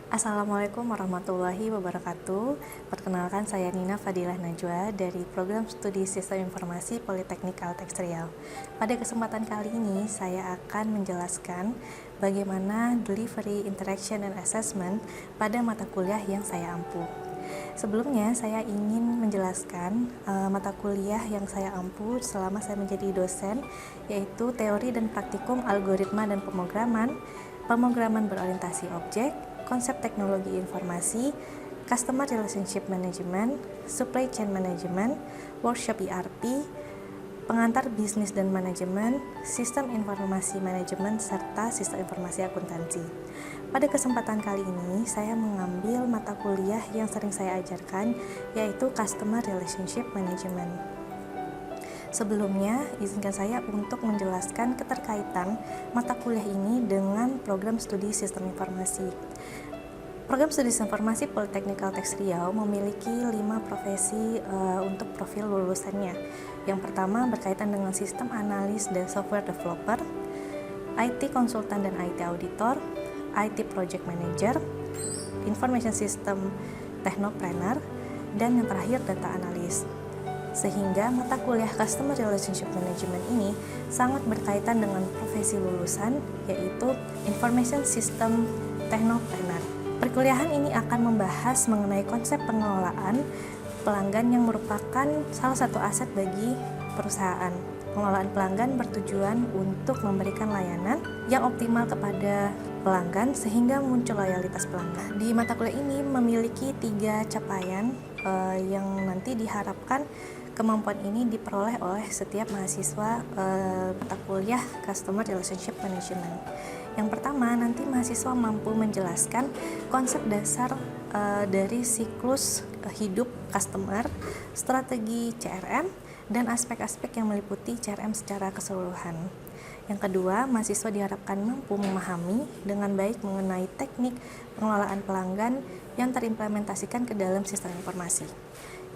Assalamualaikum warahmatullahi wabarakatuh. Perkenalkan, saya Nina Fadilah Najwa dari Program Studi Sistem Informasi Politeknik Kalteks Riau. Pada kesempatan kali ini, saya akan menjelaskan bagaimana delivery, interaction, and assessment pada mata kuliah yang saya ampu. Sebelumnya, saya ingin menjelaskan mata kuliah yang saya ampu selama saya menjadi dosen, yaitu teori dan praktikum algoritma dan pemrograman berorientasi objek, konsep teknologi informasi, customer relationship management, supply chain management, workshop ERP, pengantar bisnis dan manajemen, sistem informasi manajemen, serta sistem informasi akuntansi. Pada kesempatan kali ini, saya mengambil mata kuliah yang sering saya ajarkan, yaitu customer relationship management. Sebelumnya, izinkan saya untuk menjelaskan keterkaitan mata kuliah ini dengan program studi sistem informasi. Program studi sistem informasi Politeknik Kalteks Riau memiliki 5 profesi untuk profil lulusannya. Yang pertama berkaitan dengan sistem analis dan software developer, IT konsultan dan IT auditor, IT project manager, information system technopreneur, dan yang terakhir data analis. Sehingga mata kuliah Customer Relationship Management ini sangat berkaitan dengan profesi lulusan, yaitu Information System Technopreneur. Perkuliahan ini akan membahas mengenai konsep pengelolaan pelanggan yang merupakan salah satu aset bagi perusahaan. Pengelolaan pelanggan bertujuan untuk memberikan layanan yang optimal kepada pelanggan sehingga muncul loyalitas pelanggan. Di mata kuliah ini memiliki 3 capaian yang nanti diharapkan kemampuan ini diperoleh oleh setiap mahasiswa mata kuliah Customer Relationship Management. Yang pertama, nanti mahasiswa mampu menjelaskan konsep dasar dari siklus hidup customer, strategi CRM, dan aspek-aspek yang meliputi CRM secara keseluruhan. Yang kedua, mahasiswa diharapkan mampu memahami dengan baik mengenai teknik pengelolaan pelanggan yang terimplementasikan ke dalam sistem informasi.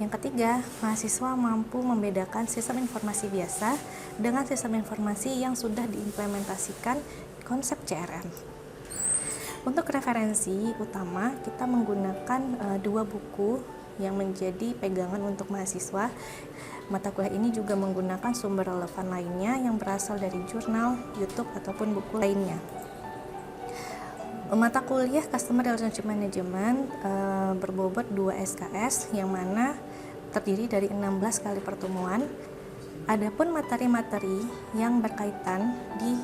Yang ketiga, mahasiswa mampu membedakan sistem informasi biasa dengan sistem informasi yang sudah diimplementasikan konsep CRM. Untuk referensi utama, kita menggunakan 2 buku yang menjadi pegangan untuk mahasiswa. Mata kuliah ini juga menggunakan sumber relevan lainnya yang berasal dari jurnal, YouTube, ataupun buku lainnya. Mata kuliah Customer Relationship Management berbobot 2 SKS yang mana terdiri dari 16 kali pertemuan. Adapun materi-materi yang berkaitan di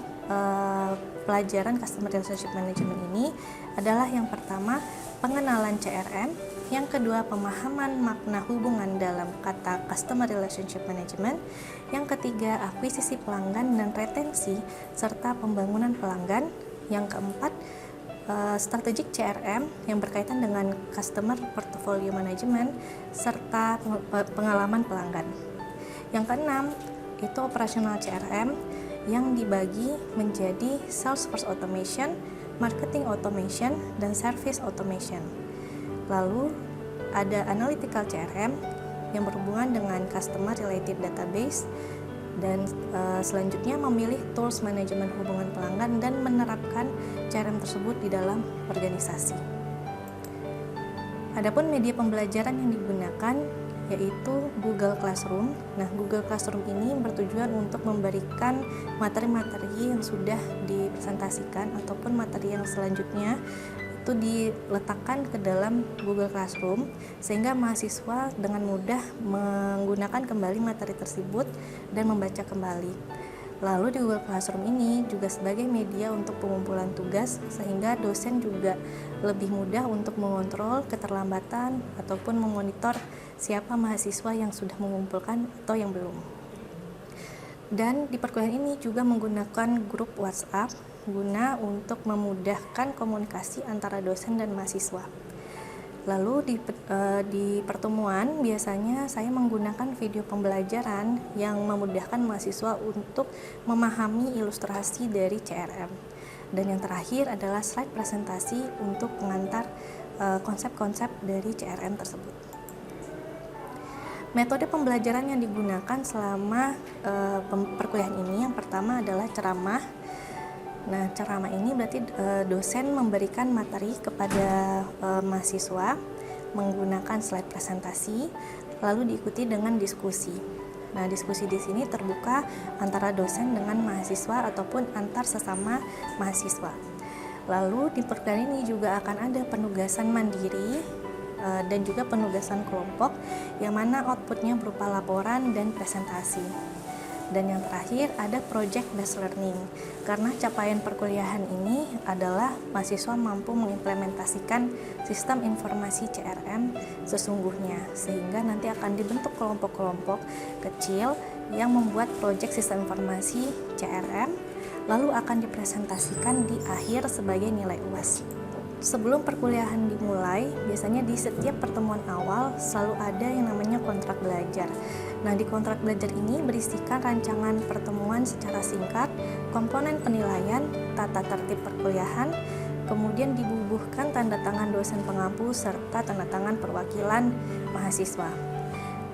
pelajaran Customer Relationship Management ini adalah yang pertama, pengenalan CRM, yang kedua, pemahaman makna hubungan dalam kata Customer Relationship Management, yang ketiga, akuisisi pelanggan dan retensi serta pembangunan pelanggan, yang keempat, strategic CRM yang berkaitan dengan Customer Portfolio Management serta pengalaman pelanggan. Yang keenam, itu operasional CRM yang dibagi menjadi Salesforce Automation, Marketing Automation, dan Service Automation. Lalu ada Analytical CRM yang berhubungan dengan Customer Related Database, dan selanjutnya memilih tools manajemen hubungan pelanggan dan menerapkan CRM tersebut di dalam organisasi. Adapun media pembelajaran yang digunakan yaitu Google Classroom. Nah, Google Classroom ini bertujuan untuk memberikan materi-materi yang sudah dipresentasikan ataupun materi yang selanjutnya itu diletakkan ke dalam Google Classroom sehingga mahasiswa dengan mudah menggunakan kembali materi tersebut dan membaca kembali. Lalu di Google Classroom ini juga sebagai media untuk pengumpulan tugas sehingga dosen juga lebih mudah untuk mengontrol keterlambatan ataupun memonitor siapa mahasiswa yang sudah mengumpulkan atau yang belum. Dan di perkuliahan ini juga menggunakan grup WhatsApp guna untuk memudahkan komunikasi antara dosen dan mahasiswa. Lalu di pertemuan biasanya saya menggunakan video pembelajaran yang memudahkan mahasiswa untuk memahami ilustrasi dari CRM. Dan yang terakhir adalah slide presentasi untuk pengantar konsep-konsep dari CRM tersebut. Metode pembelajaran yang digunakan selama perkuliahan ini yang pertama adalah ceramah, Nah, ceramah ini berarti dosen memberikan materi kepada mahasiswa menggunakan slide presentasi, lalu diikuti dengan diskusi. Nah, diskusi di sini terbuka antara dosen dengan mahasiswa ataupun antar sesama mahasiswa. Lalu di program ini juga akan ada penugasan mandiri dan juga penugasan kelompok yang mana outputnya berupa laporan dan presentasi. Dan yang terakhir ada project based learning, karena capaian perkuliahan ini adalah mahasiswa mampu mengimplementasikan sistem informasi CRM sesungguhnya, sehingga nanti akan dibentuk kelompok-kelompok kecil yang membuat project sistem informasi CRM, lalu akan dipresentasikan di akhir sebagai nilai UAS. Sebelum perkuliahan dimulai, biasanya di setiap pertemuan awal selalu ada yang namanya kontrak belajar. Nah, di kontrak belajar ini berisikan rancangan pertemuan secara singkat, komponen penilaian, tata tertib perkuliahan, kemudian dibubuhkan tanda tangan dosen pengampu serta tanda tangan perwakilan mahasiswa.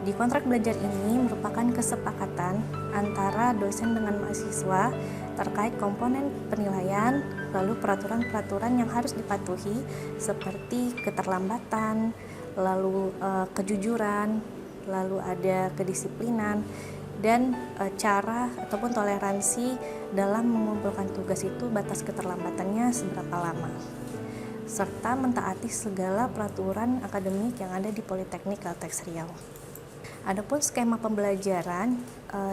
Di kontrak belajar ini merupakan kesepakatan antara dosen dengan mahasiswa terkait komponen penilaian, lalu peraturan-peraturan yang harus dipatuhi seperti keterlambatan, lalu kejujuran, lalu ada kedisiplinan, dan cara ataupun toleransi dalam mengumpulkan tugas itu, batas keterlambatannya seberapa lama, serta mentaati segala peraturan akademik yang ada di Politeknik Kalteks Riau. Adapun skema pembelajaran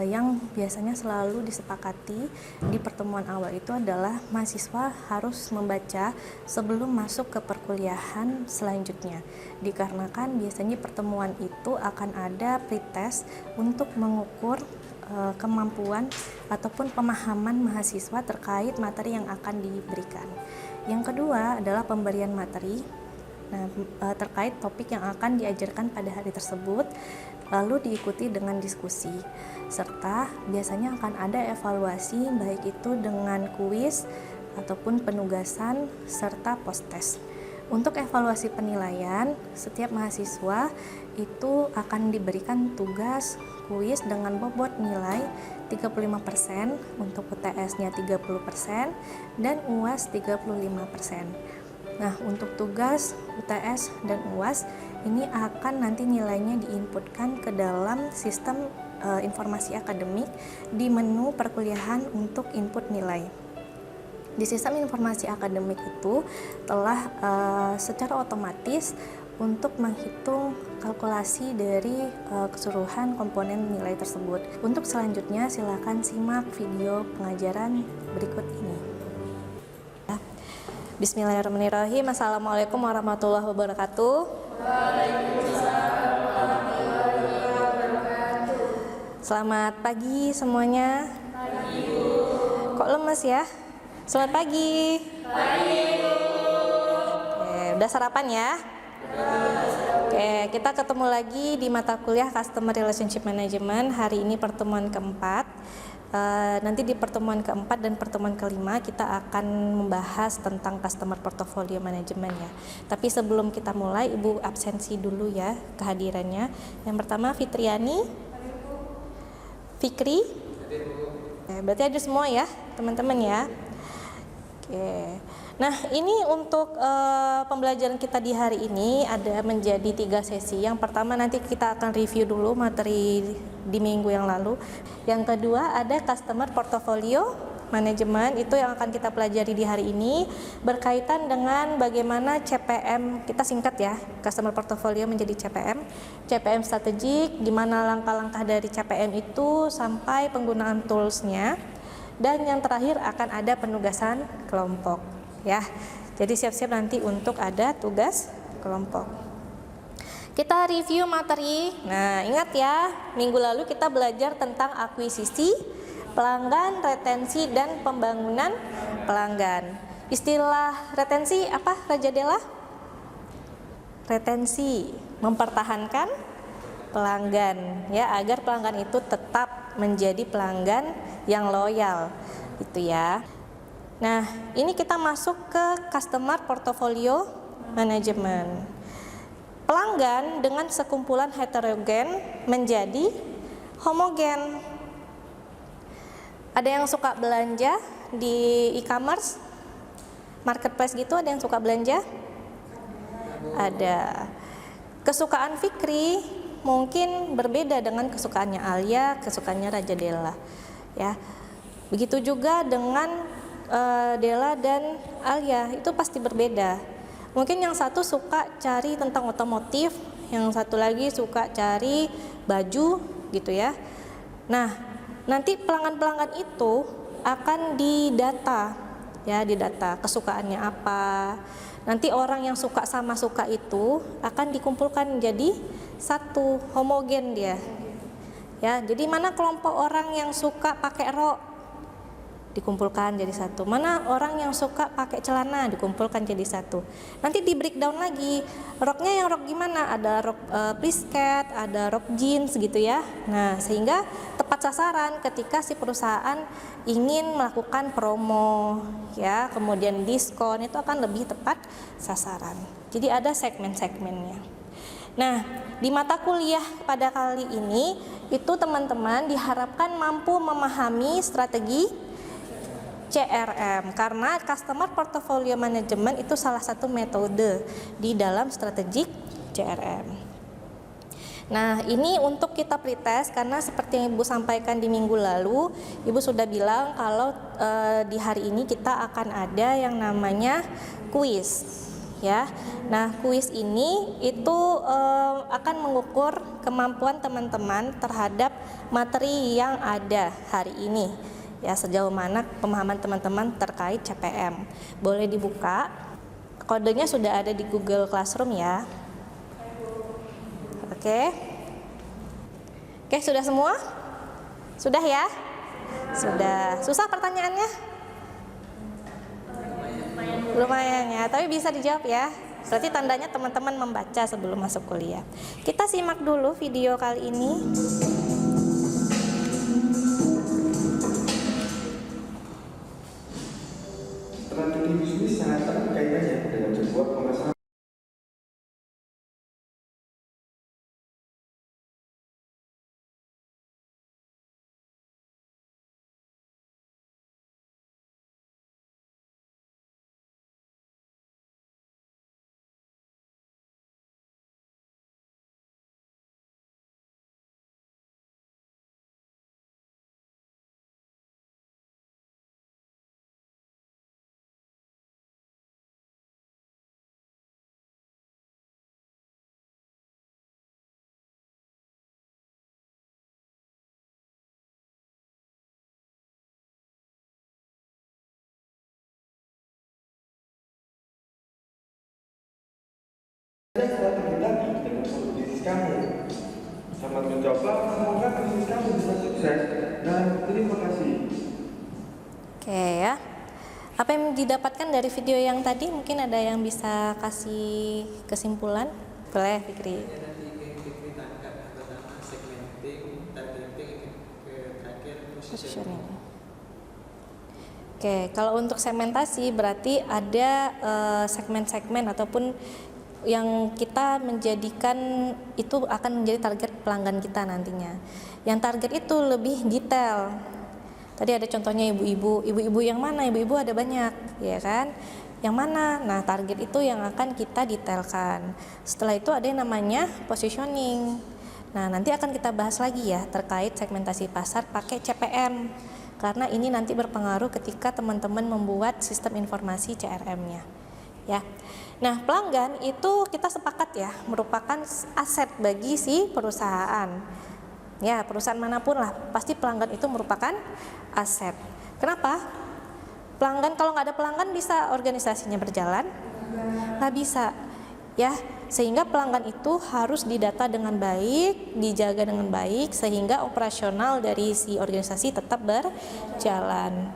yang biasanya selalu disepakati di pertemuan awal itu adalah mahasiswa harus membaca sebelum masuk ke perkuliahan selanjutnya. Dikarenakan biasanya pertemuan itu akan ada pretest untuk mengukur kemampuan ataupun pemahaman mahasiswa terkait materi yang akan diberikan. Yang kedua adalah pemberian materi. Nah, terkait topik yang akan diajarkan pada hari tersebut, lalu diikuti dengan diskusi, serta biasanya akan ada evaluasi baik itu dengan kuis ataupun penugasan serta post-test. Untuk evaluasi penilaian, setiap mahasiswa itu akan diberikan tugas kuis dengan bobot nilai 35%, untuk UTS-nya 30%, dan UAS 35%. Nah, untuk tugas UTS dan UAS ini akan nanti nilainya diinputkan ke dalam sistem informasi akademik di menu perkuliahan untuk input nilai. Di sistem informasi akademik itu telah secara otomatis untuk menghitung kalkulasi dari keseluruhan komponen nilai tersebut. Untuk selanjutnya silakan simak video pengajaran berikut ini. Bismillahirrahmanirrahim. Assalamualaikum warahmatullahi wabarakatuh. Waalaikumsalam warahmatullahi wabarakatuh. Selamat pagi semuanya. Pagi, Bu. Kok lemes ya? Selamat pagi. Pagi, Bu. Oke, udah sarapan ya? Oke, kita ketemu lagi di mata kuliah Customer Relationship Management. Hari ini pertemuan keempat. Nanti di pertemuan keempat dan pertemuan kelima kita akan membahas tentang Customer Portfolio Management ya. Tapi sebelum kita mulai, Ibu absensi dulu ya kehadirannya. Yang pertama Fitriani, Fikri, berarti ada semua ya teman-teman ya. Oke. Nah, ini untuk pembelajaran kita di hari ini ada menjadi 3 sesi. Yang pertama nanti kita akan review dulu materi di minggu yang lalu. Yang kedua ada Customer Portfolio Management, itu yang akan kita pelajari di hari ini berkaitan dengan bagaimana CPM, kita singkat ya, Customer Portfolio menjadi CPM strategik, gimana langkah-langkah dari CPM itu sampai penggunaan toolsnya. Dan yang terakhir akan ada penugasan kelompok ya. Jadi siap-siap nanti untuk ada tugas kelompok. Kita review materi. Nah, ingat ya, minggu lalu kita belajar tentang akuisisi pelanggan, retensi, dan pembangunan pelanggan. Istilah retensi apa, Raja Dela? Retensi, mempertahankan pelanggan ya, agar pelanggan itu tetap menjadi pelanggan yang loyal itu ya. Nah, ini kita masuk ke Customer Portfolio Management. Pelanggan dengan sekumpulan heterogen menjadi homogen. Ada yang suka belanja di e-commerce, marketplace gitu, ada yang suka belanja? Ada. Kesukaan Fikri mungkin berbeda dengan kesukaannya Alia, kesukaannya Raja Della, ya. Begitu juga dengan Della dan Alia, itu pasti berbeda. Mungkin yang satu suka cari tentang otomotif, yang satu lagi suka cari baju gitu ya. Nah, nanti pelanggan-pelanggan itu akan didata, ya, didata kesukaannya apa. Nanti orang yang suka sama suka itu akan dikumpulkan menjadi satu, homogen dia. Ya, jadi mana kelompok orang yang suka pakai rok dikumpulkan jadi satu. Mana orang yang suka pakai celana dikumpulkan jadi satu. Nanti di breakdown lagi, roknya yang rok gimana? Ada rok plisket, ada rok jeans gitu ya. Nah, sehingga tepat sasaran ketika si perusahaan ingin melakukan promo, ya, kemudian diskon, itu akan lebih tepat sasaran. Jadi ada segmen-segmennya. Nah, di mata kuliah pada kali ini itu teman-teman diharapkan mampu memahami strategi CRM, karena Customer Portfolio Management itu salah satu metode di dalam strategik CRM. Nah, ini untuk kita pretest, karena seperti yang Ibu sampaikan di minggu lalu, Ibu sudah bilang kalau di hari ini kita akan ada yang namanya kuis, ya. Nah, kuis ini itu akan mengukur kemampuan teman-teman terhadap materi yang ada hari ini. Ya, sejauh mana pemahaman teman-teman terkait CPM. Boleh dibuka. Kodenya sudah ada di Google Classroom ya. Oke. Oke, sudah semua? Sudah ya? Sudah. Susah pertanyaannya? Lumayan ya, tapi bisa dijawab ya. Berarti tandanya teman-teman membaca sebelum masuk kuliah. Kita simak dulu video kali ini. Strategi bisnis sangat erat kaitannya dengan sebuah pemasaran. Strategi tadi dengan bisnis kamu. Selamat mencoba, semoga bisnis kamu bisa sukses dan terima kasih. Oke ya. Apa yang didapatkan dari video yang tadi? Mungkin ada yang bisa kasih kesimpulan? Boleh, Fikri. Positioning. Oke, kalau untuk segmentasi berarti ada segmen-segmen ataupun yang kita menjadikan itu akan menjadi target pelanggan kita nantinya. Yang target itu lebih detail. Tadi ada contohnya ibu-ibu yang mana? Ibu-ibu ada banyak, ya kan? Yang mana? Nah, target itu yang akan kita detailkan. Setelah itu ada yang namanya positioning. Nah, nanti akan kita bahas lagi ya terkait segmentasi pasar pakai CPM. Karena ini nanti berpengaruh ketika teman-teman membuat sistem informasi CRM-nya. Ya. Nah, pelanggan itu kita sepakat ya merupakan aset bagi si perusahaan. Ya, perusahaan manapun lah, pasti pelanggan itu merupakan aset. Kenapa? Pelanggan, kalau nggak ada pelanggan bisa organisasinya berjalan? Nggak bisa. Ya, sehingga pelanggan itu harus didata dengan baik, dijaga dengan baik, sehingga operasional dari si organisasi tetap berjalan.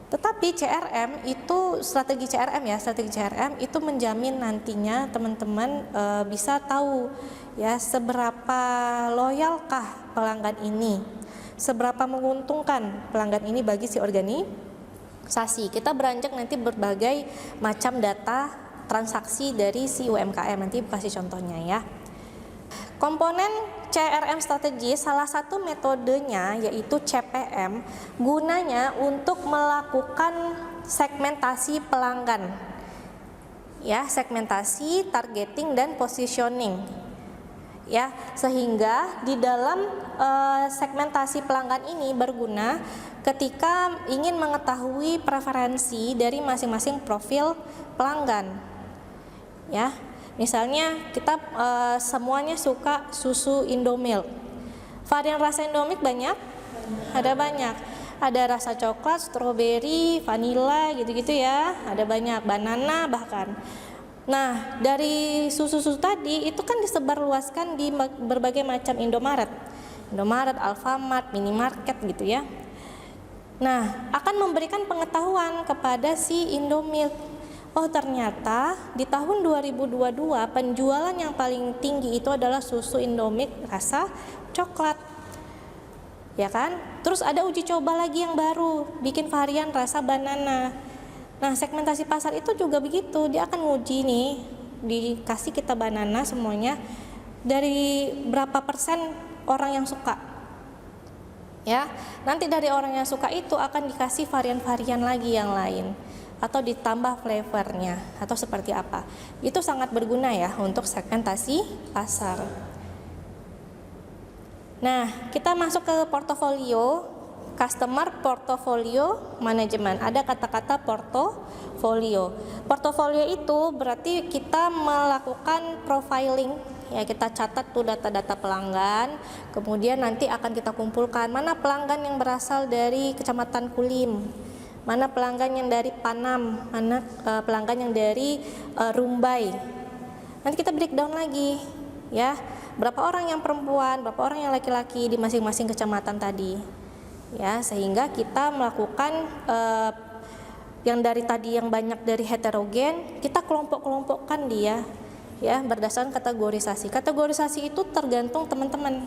Tetapi CRM itu, strategi CRM itu menjamin nantinya teman-teman bisa tahu ya seberapa loyalkah pelanggan ini, seberapa menguntungkan pelanggan ini bagi si organisasi. Kita beranjak nanti berbagai macam data transaksi dari si UMKM, nanti kasih contohnya ya. komponen CRM strategi salah satu metodenya yaitu CPM, gunanya untuk melakukan segmentasi pelanggan. Ya, segmentasi, targeting dan positioning. Ya, sehingga di dalam segmentasi pelanggan ini berguna ketika ingin mengetahui preferensi dari masing-masing profil pelanggan. Ya, misalnya kita semuanya suka susu Indomilk. Varian rasa Indomilk banyak? Ada banyak. Ada rasa coklat, stroberi, vanila gitu-gitu ya. Ada banyak, banana bahkan. Nah, dari susu-susu tadi itu kan disebarluaskan di berbagai macam Indomaret, Alfamart, minimarket gitu ya. Nah, akan memberikan pengetahuan kepada si Indomilk. Oh, ternyata di tahun 2022 penjualan yang paling tinggi itu adalah susu Indomilk rasa coklat. Ya kan? Terus ada uji coba lagi yang baru, bikin varian rasa banana. Nah, segmentasi pasar itu juga begitu, dia akan nguji nih, dikasih kita banana semuanya, dari berapa persen orang yang suka. Ya, nanti dari orang yang suka itu akan dikasih varian-varian lagi yang lain, atau ditambah flavornya, atau seperti apa. Itu sangat berguna ya untuk segmentasi pasar. Nah, kita masuk ke portofolio, customer portfolio management. Ada kata-kata portofolio. Portofolio itu berarti kita melakukan profiling, ya kita catat tuh data-data pelanggan, kemudian nanti akan kita kumpulkan mana pelanggan yang berasal dari Kecamatan Kulim, mana pelanggan yang dari Panam, mana pelanggan yang dari Rumbai. Nanti kita breakdown lagi, ya. Berapa orang yang perempuan, berapa orang yang laki-laki di masing-masing kecamatan tadi, ya, sehingga kita melakukan yang dari tadi yang banyak dari heterogen, kita kelompok-kelompokkan dia, ya, berdasarkan kategorisasi. Kategorisasi itu tergantung teman-teman,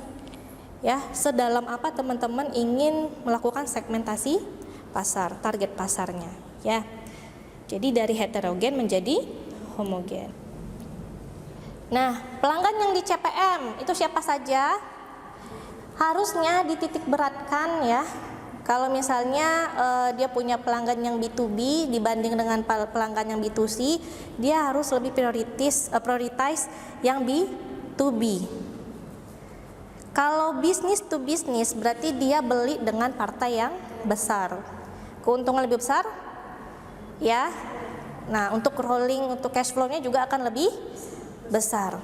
ya, sedalam apa teman-teman ingin melakukan segmentasi pasar, target pasarnya, ya. Jadi dari heterogen menjadi homogen. Nah, pelanggan yang di CPM itu siapa saja? Harusnya dititik beratkan ya. Kalau misalnya dia punya pelanggan yang B2B dibanding dengan pelanggan yang B2C, dia harus lebih prioritize yang B2B. Kalau bisnis to bisnis berarti dia beli dengan partai yang besar. Keuntungan lebih besar? Ya. Nah, untuk rolling, untuk cash flow-nya juga akan lebih besar.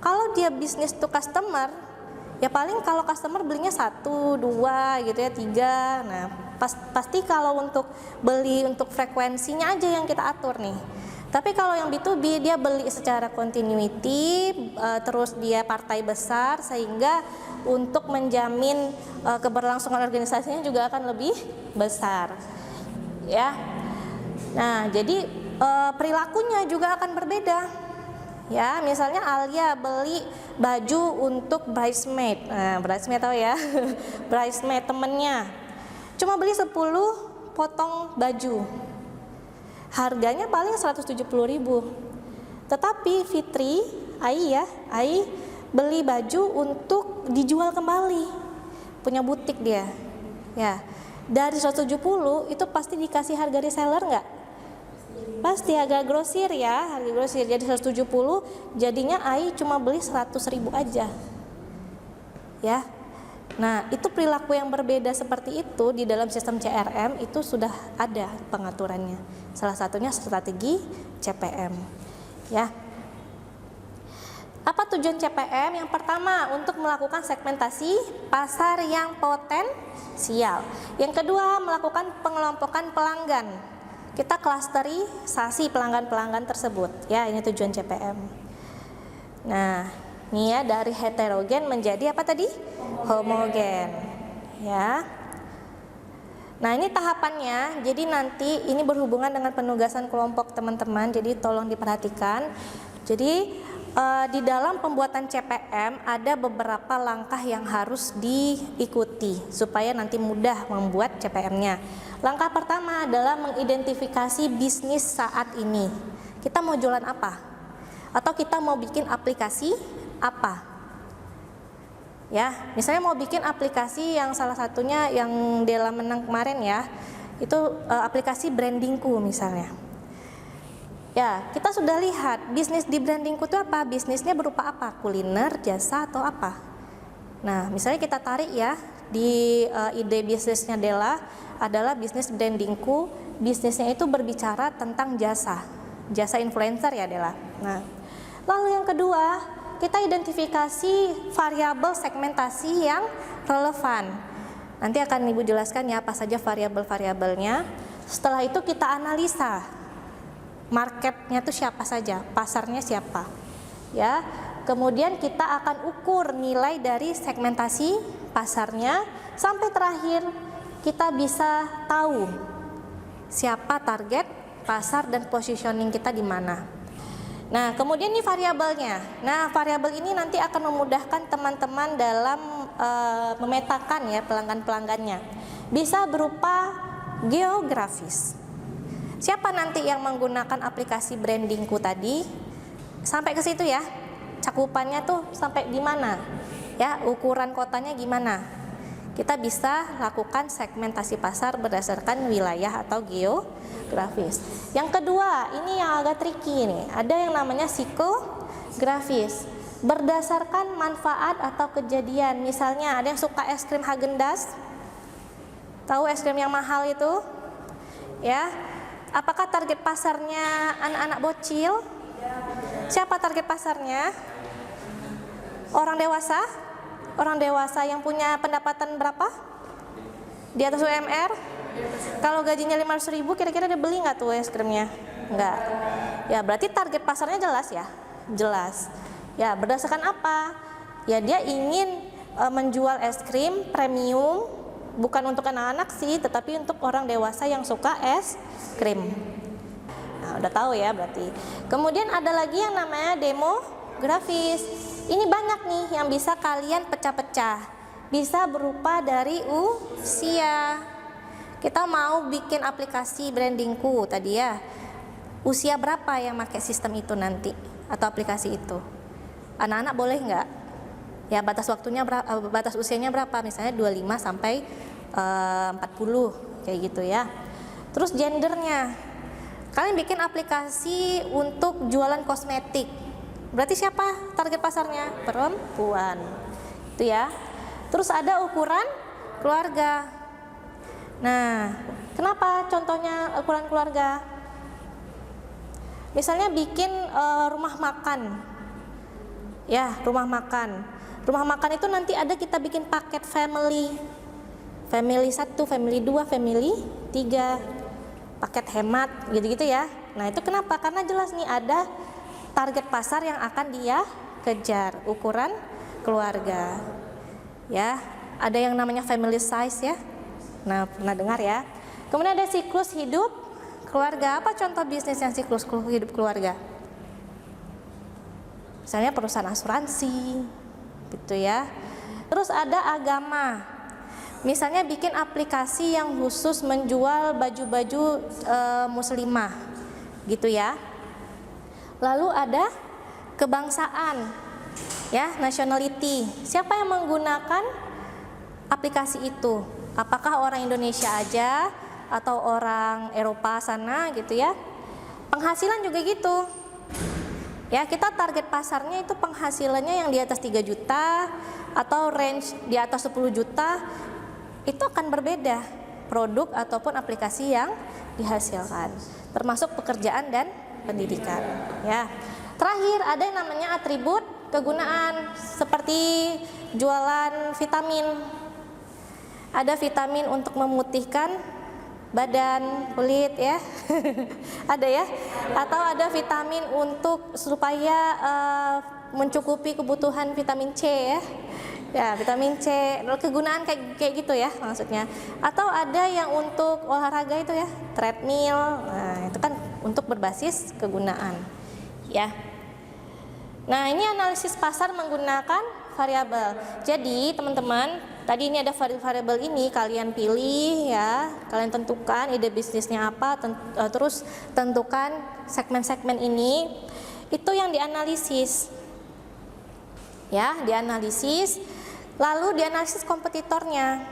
Kalau dia bisnis to customer, ya paling kalau customer belinya 1, 2 gitu ya, 3. Nah, pasti kalau untuk beli untuk frekuensinya aja yang kita atur nih. Tapi kalau yang B2B dia beli secara continuity, terus dia partai besar, sehingga untuk menjamin keberlangsungan organisasinya juga akan lebih besar. Ya. Nah, jadi perilakunya juga akan berbeda. Ya, misalnya Alia beli baju untuk bridesmaid. Nah, bridesmaid tahu ya? Bridesmaid temennya. Cuma beli 10 potong baju. Harganya paling 170.000. Tetapi Fitri, Ai beli baju untuk dijual kembali. Punya butik dia. Ya. Dari 170 itu pasti dikasih harga reseller enggak? Pasti agak grosir ya, harga grosir. Jadi 170, jadinya Ai cuma beli 100.000 aja. Ya. Nah, itu perilaku yang berbeda seperti itu di dalam sistem CRM itu sudah ada pengaturannya. Salah satunya strategi CPM. Ya. Apa tujuan CPM? Yang pertama, untuk melakukan segmentasi pasar yang potensial. Yang kedua, melakukan pengelompokan pelanggan. Kita klasterisasi pelanggan-pelanggan tersebut, ya, ini tujuan CPM. Nah, ini ya, dari heterogen menjadi apa tadi? Homogen, ya. Nah, ini tahapannya. Jadi nanti ini berhubungan dengan penugasan kelompok teman-teman, jadi tolong diperhatikan. Jadi di dalam pembuatan CPM ada beberapa langkah yang harus diikuti supaya nanti mudah membuat CPM-nya. Langkah pertama adalah mengidentifikasi bisnis saat ini. Kita mau jualan apa? Atau kita mau bikin aplikasi apa? Ya, misalnya mau bikin aplikasi yang salah satunya yang Dela menang kemarin ya, itu aplikasi brandingku misalnya. Ya, kita sudah lihat bisnis di brandingku itu apa? Bisnisnya berupa apa? Kuliner, jasa, atau apa? Nah, misalnya kita tarik ya, di ide bisnisnya Dela adalah bisnis brandingku, bisnisnya itu berbicara tentang jasa influencer ya Dela. Nah, lalu yang kedua, kita identifikasi variabel segmentasi yang relevan. Nanti akan Ibu jelaskan ya apa saja variabel-variabelnya. Setelah itu kita analisa marketnya itu siapa saja, pasarnya siapa, ya. Kemudian kita akan ukur nilai dari segmentasi pasarnya sampai terakhir kita bisa tahu siapa target pasar dan positioning kita di mana. Nah, kemudian ini variabelnya. Nah, variabel ini nanti akan memudahkan teman-teman dalam memetakan ya pelanggan-pelanggannya. Bisa berupa geografis. Siapa nanti yang menggunakan aplikasi brandingku tadi? Sampai ke situ ya. Cakupannya tuh sampai di mana? Ya, ukuran kotanya gimana? Kita bisa lakukan segmentasi pasar berdasarkan wilayah atau geografis. Yang kedua, ini yang agak tricky nih. Ada yang namanya psikografis. Berdasarkan manfaat atau kejadian. Misalnya ada yang suka es krim Häagen-Dazs. Tahu es krim yang mahal itu? Ya. Apakah target pasarnya anak-anak bocil? Siapa target pasarnya? Orang dewasa? Orang dewasa yang punya pendapatan berapa? Di atas UMR? Kalau gajinya 500.000 kira-kira dia beli nggak tuh es krimnya? Nggak. Ya berarti target pasarnya jelas ya? Jelas. Ya berdasarkan apa? Ya dia ingin menjual es krim premium, bukan untuk anak-anak sih, tetapi untuk orang dewasa yang suka es krim. Nah, udah tahu ya berarti. Kemudian ada lagi yang namanya demografis. Ini banyak nih yang bisa kalian pecah-pecah. Bisa berupa dari usia. Kita mau bikin aplikasi brandingku tadi ya. Usia berapa yang pakai sistem itu nanti atau aplikasi itu? Anak-anak boleh nggak? Ya batas waktunya berapa, batas usianya berapa? Misalnya 25 sampai 40 kayak gitu ya. Terus gendernya. Kalian bikin aplikasi untuk jualan kosmetik. Berarti siapa target pasarnya? Perempuan. Itu ya. Terus ada ukuran keluarga. Nah, kenapa contohnya ukuran keluarga? Misalnya bikin rumah makan. Ya, rumah makan. Rumah makan itu nanti ada kita bikin paket family. Family 1, family 2, family 3. Paket hemat gitu-gitu ya. Nah, itu kenapa? Karena jelas nih ada target pasar yang akan dia kejar, ukuran keluarga. Ya, ada yang namanya family size ya. Nah, pernah dengar ya. Kemudian ada siklus hidup keluarga. Apa contoh bisnis yang siklus hidup keluarga? Misalnya perusahaan asuransi, gitu ya. Terus ada agama. Misalnya bikin aplikasi yang khusus menjual baju-baju muslimah, gitu ya. Lalu ada kebangsaan, ya, nationality. Siapa yang menggunakan aplikasi itu? Apakah orang Indonesia aja atau orang Eropa sana gitu ya? Penghasilan juga gitu. Ya, kita target pasarnya itu penghasilannya yang di atas 3 juta atau range di atas 10 juta. Itu akan berbeda produk ataupun aplikasi yang dihasilkan, termasuk pekerjaan dan pendidikan ya. Terakhir ada yang namanya atribut kegunaan, seperti jualan vitamin. Ada vitamin untuk memutihkan badan, kulit ya. Ada ya. Atau ada vitamin untuk supaya mencukupi kebutuhan vitamin C ya. Ya, vitamin C, kegunaan kayak gitu ya maksudnya. Atau ada yang untuk olahraga itu ya, treadmill. Nah, itu kan untuk berbasis kegunaan. Ya. Nah, ini analisis pasar menggunakan variabel. Jadi, teman-teman, tadi ini ada variabel ini kalian pilih ya, kalian tentukan ide bisnisnya apa, terus tentukan segmen-segmen ini. Itu yang dianalisis. Ya, dianalisis. Lalu dianalisis kompetitornya.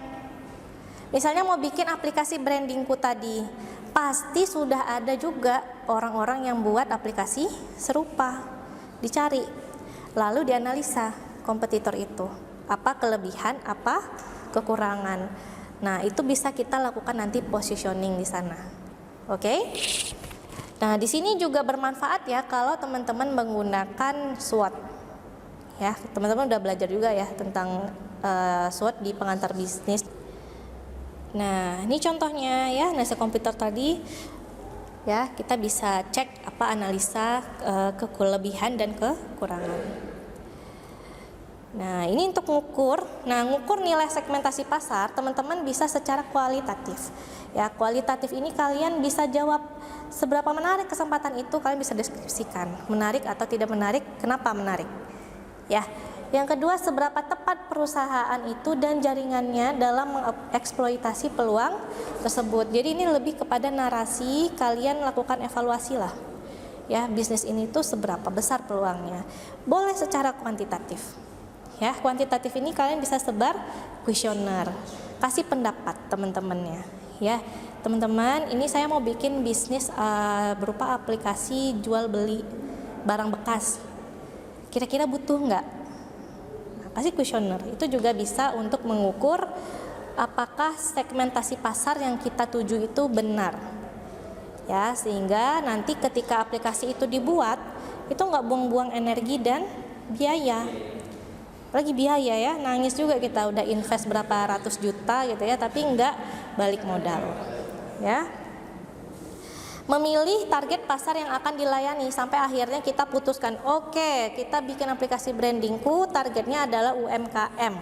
Misalnya mau bikin aplikasi brandingku tadi, pasti sudah ada juga orang-orang yang buat aplikasi serupa. Dicari, lalu dianalisa kompetitor itu. Apa kelebihan, apa kekurangan. Nah, itu bisa kita lakukan nanti positioning di sana. Oke? Nah, di sini juga bermanfaat ya kalau teman-teman menggunakan SWOT. Ya, teman-teman udah belajar juga ya tentang SWOT di pengantar bisnis. Nah, ini contohnya ya, analisa komputer tadi. Ya, kita bisa cek apa analisa kelebihan dan kekurangan. Nah, ini untuk ngukur. Nah, ngukur nilai segmentasi pasar, teman-teman bisa secara kualitatif. Ya, kualitatif ini kalian bisa jawab seberapa menarik kesempatan itu, kalian bisa deskripsikan. Menarik atau tidak menarik, kenapa menarik? Ya. Yang kedua, seberapa tepat perusahaan itu dan jaringannya dalam mengeksploitasi peluang tersebut. Jadi ini lebih kepada narasi, kalian lakukan evaluasi lah. Ya, bisnis ini tuh seberapa besar peluangnya. Boleh secara kuantitatif. Ya, kuantitatif ini kalian bisa sebar kuesioner, kasih pendapat teman-temannya. Ya, teman-teman, ini saya mau bikin bisnis berupa aplikasi jual beli barang bekas. Kira-kira butuh nggak? Nah, kasih kuesioner. Itu juga bisa untuk mengukur apakah segmentasi pasar yang kita tuju itu benar. Ya, sehingga nanti ketika aplikasi itu dibuat, itu nggak buang-buang energi dan biaya. Lagi biaya ya, nangis juga kita udah invest berapa ratus juta gitu ya, tapi nggak balik modal. Ya. Memilih target pasar yang akan dilayani sampai akhirnya kita putuskan, oke, kita bikin aplikasi brandingku, targetnya adalah UMKM.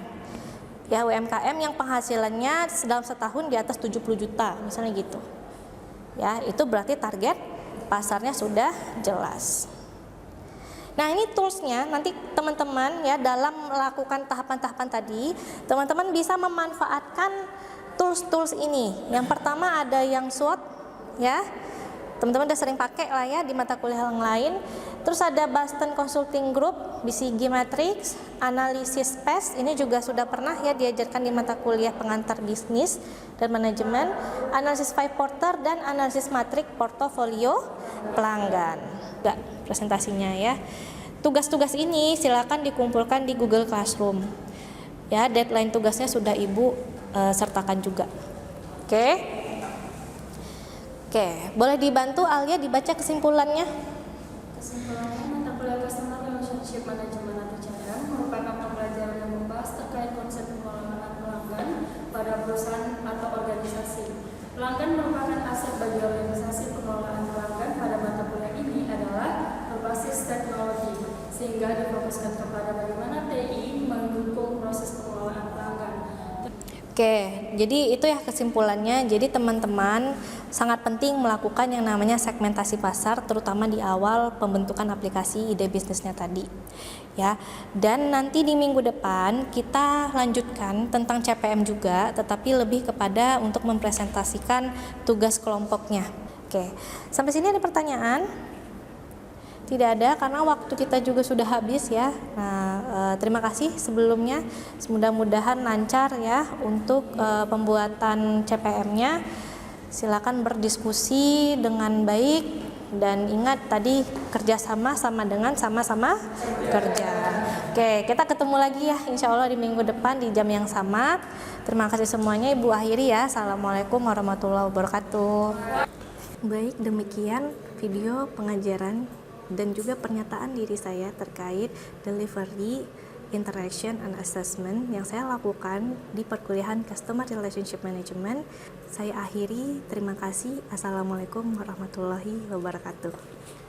Ya, UMKM yang penghasilannya dalam setahun di atas 70 juta, misalnya gitu. Ya, itu berarti target pasarnya sudah jelas. Nah, ini toolsnya, nanti teman-teman ya dalam melakukan tahapan-tahapan tadi, teman-teman bisa memanfaatkan tools-tools ini. Yang pertama ada yang SWOT, ya. Teman-teman udah sering pakai lah ya di mata kuliah yang lain. Terus ada Boston Consulting Group, BCG Matrix, analisis PES, ini juga sudah pernah ya diajarkan di mata kuliah pengantar bisnis dan manajemen, analisis Five Porter dan analisis matriks portofolio pelanggan. Enggak presentasinya ya. Tugas-tugas ini silakan dikumpulkan di Google Classroom. Ya, deadline tugasnya sudah Ibu sertakan juga. Oke. Oke, boleh dibantu Alia dibaca kesimpulannya? Kesimpulannya, mata kuliah Customer Relationship Management atau CRM merupakan pembelajaran yang membahas terkait konsep pengelolaan pelanggan pada perusahaan atau organisasi. Pelanggan merupakan aset bagi organisasi. Pengelolaan pelanggan pada mata kuliah ini adalah berbasis teknologi, sehingga difokuskan kepada bagaimana TI mendukung proses pengelolaan pelanggan. Oke, jadi itu ya kesimpulannya. Jadi teman-teman sangat penting melakukan yang namanya segmentasi pasar, terutama di awal pembentukan aplikasi ide bisnisnya tadi. Ya, dan nanti di minggu depan kita lanjutkan tentang CPM juga, tetapi lebih kepada untuk mempresentasikan tugas kelompoknya. Oke, sampai sini ada pertanyaan? Tidak ada, karena waktu kita juga sudah habis ya. Nah, terima kasih sebelumnya. Mudah-mudahan lancar ya untuk pembuatan CPM-nya. Silakan berdiskusi dengan baik dan ingat tadi kerjasama sama dengan sama-sama kerja. Oke, kita ketemu lagi ya insya Allah di minggu depan di jam yang sama. Terima kasih semuanya. Ibu akhiri ya. Assalamualaikum warahmatullahi wabarakatuh. Baik, demikian video pengajaran dan juga pernyataan diri saya terkait delivery, interaction, and assessment yang saya lakukan di perkuliahan Customer Relationship Management. Saya akhiri, terima kasih. Assalamualaikum warahmatullahi wabarakatuh.